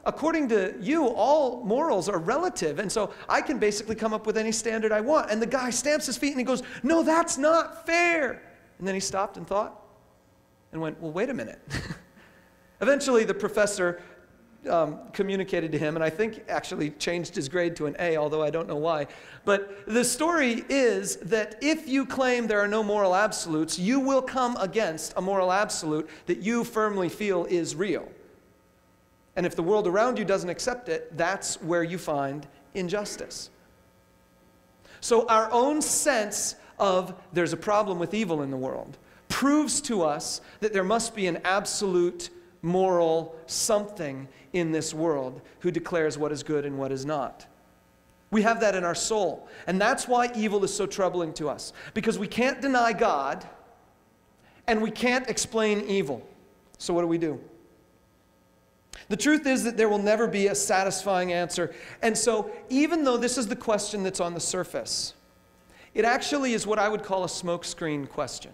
according to you, all morals are relative, and so I can basically come up with any standard I want. And the guy stamps his feet and he goes, no, that's not fair. And then he stopped and thought and went, well, wait a minute. Eventually, the professor communicated to him, and I think actually changed his grade to an A, although I don't know why. But the story is that if you claim there are no moral absolutes, you will come against a moral absolute that you firmly feel is real. And if the world around you doesn't accept it, that's where you find injustice. So our own sense of there's a problem with evil in the world proves to us that there must be an absolute moral something in this world who declares what is good and what is not. We have that in our soul. And that's why evil is so troubling to us. Because we can't deny God and we can't explain evil. So what do? The truth is that there will never be a satisfying answer. And so even though this is the question that's on the surface, it actually is what I would call a smokescreen question.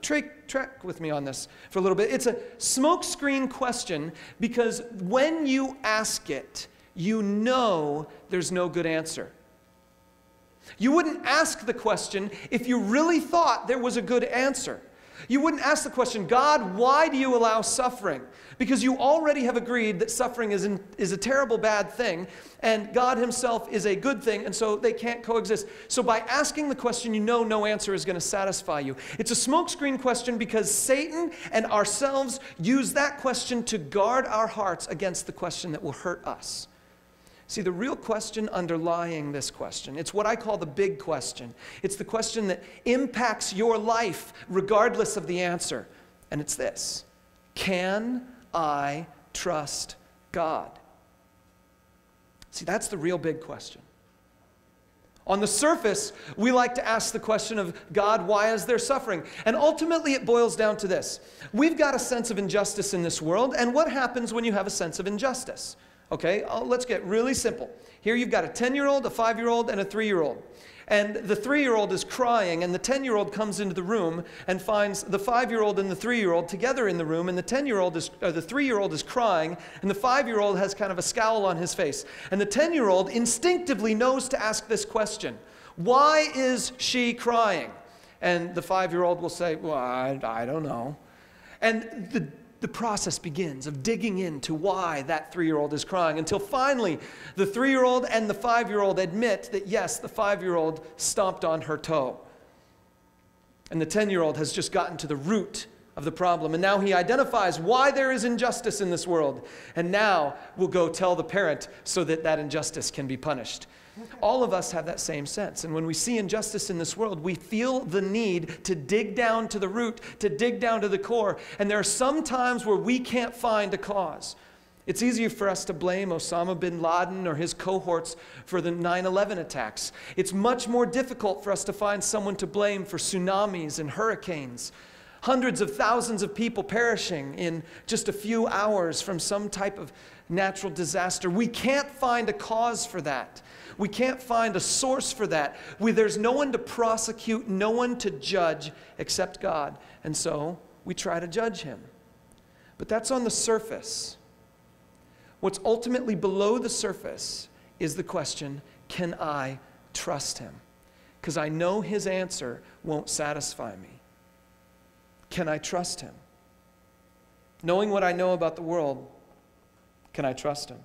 Track with me on this for a little bit. It's a smokescreen question because when you ask it, you know there's no good answer. You wouldn't ask the question if you really thought there was a good answer. You wouldn't ask the question, God, why do you allow suffering? Because you already have agreed that suffering is a terrible bad thing, and God himself is a good thing, and so they can't coexist. So by asking the question, you know no answer is going to satisfy you. It's a smokescreen question because Satan and ourselves use that question to guard our hearts against the question that will hurt us. See, the real question underlying this question, it's what I call the big question. It's the question that impacts your life regardless of the answer. And it's this: can I trust God? See, that's the real big question. On the surface, we like to ask the question of, God, why is there suffering? And ultimately, it boils down to this. We've got a sense of injustice in this world, and what happens when you have a sense of injustice? Okay, let's get really simple. Here you've got a 10-year-old, a 5-year-old, and a 3-year-old. And the 3-year-old is crying, and the 10-year-old comes into the room and finds the 5-year-old and the 3-year-old together in the room, and the 3-year-old is crying, and the 5-year-old has kind of a scowl on his face. And the 10-year-old instinctively knows to ask this question: why is she crying? And the 5-year-old will say, well, I don't know. And the process begins of digging into why that 3-year-old is crying until finally the 3-year-old and the 5-year-old admit that yes, the 5-year-old stomped on her toe. And the 10-year-old has just gotten to the root of the problem. And now he identifies why there is injustice in this world. And now we'll go tell the parent so that that injustice can be punished. All of us have that same sense. And when we see injustice in this world, we feel the need to dig down to the root, to dig down to the core. And there are some times where we can't find a cause. It's easier for us to blame Osama bin Laden or his cohorts for the 9/11 attacks. It's much more difficult for us to find someone to blame for tsunamis and hurricanes. Hundreds of thousands of people perishing in just a few hours from some type of natural disaster. We can't find a cause for that. We can't find a source for that. There's no one to prosecute, no one to judge except God. And so we try to judge him. But that's on the surface. What's ultimately below the surface is the question, can I trust him? Because I know his answer won't satisfy me. Can I trust him? Knowing what I know about the world, can I trust him?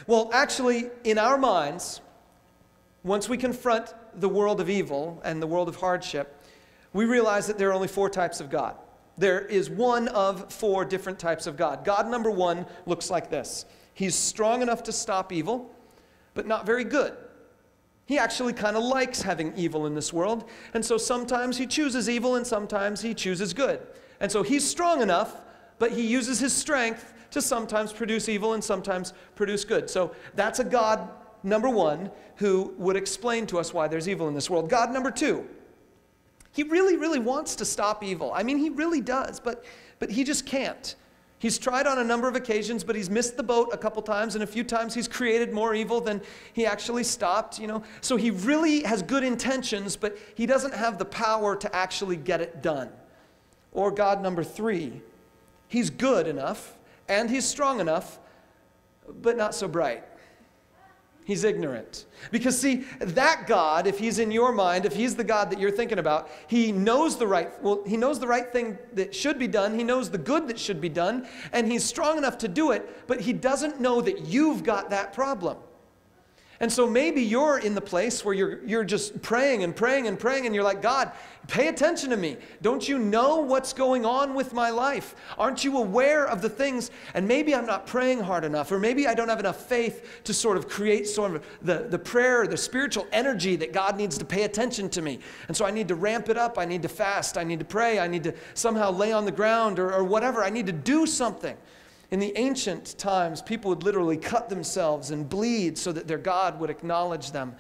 Well, actually, in our minds, once we confront the world of evil and the world of hardship, we realize that there are only 4 types of God. There is one of 4 different types of God. God number 1 looks like this. He's strong enough to stop evil, but not very good. He actually kind of likes having evil in this world, and so sometimes he chooses evil and sometimes he chooses good. And so he's strong enough, but he uses his strength to sometimes produce evil and sometimes produce good. So that's a God number 1 who would explain to us why there's evil in this world. God number 2, he really, really wants to stop evil. I mean, he really does, but he just can't. He's tried on a number of occasions, but he's missed the boat a couple times, and a few times he's created more evil than he actually stopped, you know. So he really has good intentions, but he doesn't have the power to actually get it done. Or God number 3, he's good enough, and he's strong enough, but not so bright. He's ignorant. Because see, that God, if he's in your mind, if he's the God that you're thinking about, he knows the right thing that should be done. He knows the good that should be done, and he's strong enough to do it, but he doesn't know that you've got that problem. And so maybe you're in the place where you're just praying and praying and praying, and you're like, God, pay attention to me. Don't you know what's going on with my life? Aren't you aware of the things? And maybe I'm not praying hard enough, or maybe I don't have enough faith to sort of create sort of the prayer, the spiritual energy that God needs to pay attention to me. And so I need to ramp it up. I need to fast. I need to pray. I need to somehow lay on the ground or whatever. I need to do something. In the ancient times, people would literally cut themselves and bleed so that their God would acknowledge them.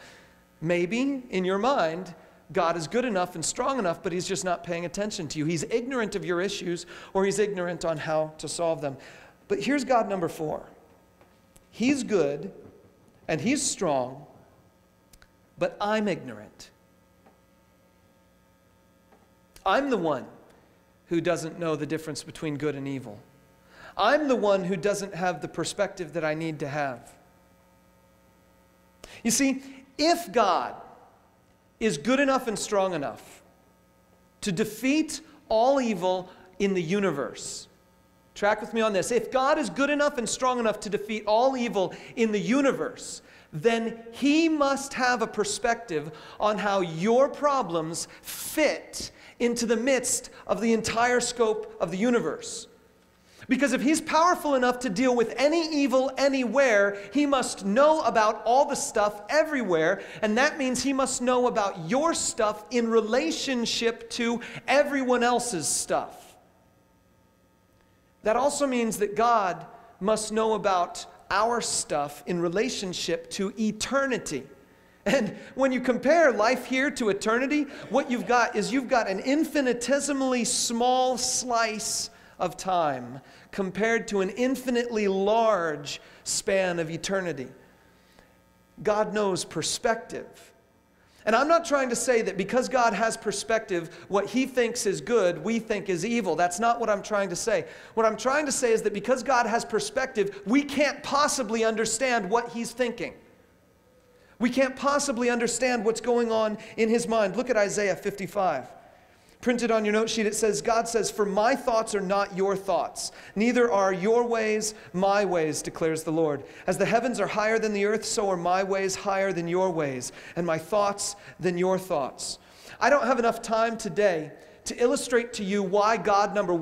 Maybe, in your mind, God is good enough and strong enough, but he's just not paying attention to you. He's ignorant of your issues, or he's ignorant on how to solve them. But here's God number 4. He's good, and he's strong, but I'm ignorant. I'm the one who doesn't know the difference between good and evil. I'm the one who doesn't have the perspective that I need to have. You see, if God is good enough and strong enough to defeat all evil in the universe, track with me on this. If God is good enough and strong enough to defeat all evil in the universe, then he must have a perspective on how your problems fit into the midst of the entire scope of the universe. Because if he's powerful enough to deal with any evil anywhere, he must know about all the stuff everywhere, and that means he must know about your stuff in relationship to everyone else's stuff. That also means that God must know about our stuff in relationship to eternity. And when you compare life here to eternity, what you've got is you've got an infinitesimally small slice of time compared to an infinitely large span of eternity. God knows perspective. And I'm not trying to say that because God has perspective, what he thinks is good, we think is evil. That's not what I'm trying to say. What I'm trying to say is that because God has perspective, we can't possibly understand what he's thinking. We can't possibly understand what's going on in his mind. Look at Isaiah 55. Printed on your note sheet, it says, God says, "For my thoughts are not your thoughts, neither are your ways my ways, declares the Lord. As the heavens are higher than the earth, so are my ways higher than your ways, and my thoughts than your thoughts." I don't have enough time today to illustrate to you why God, number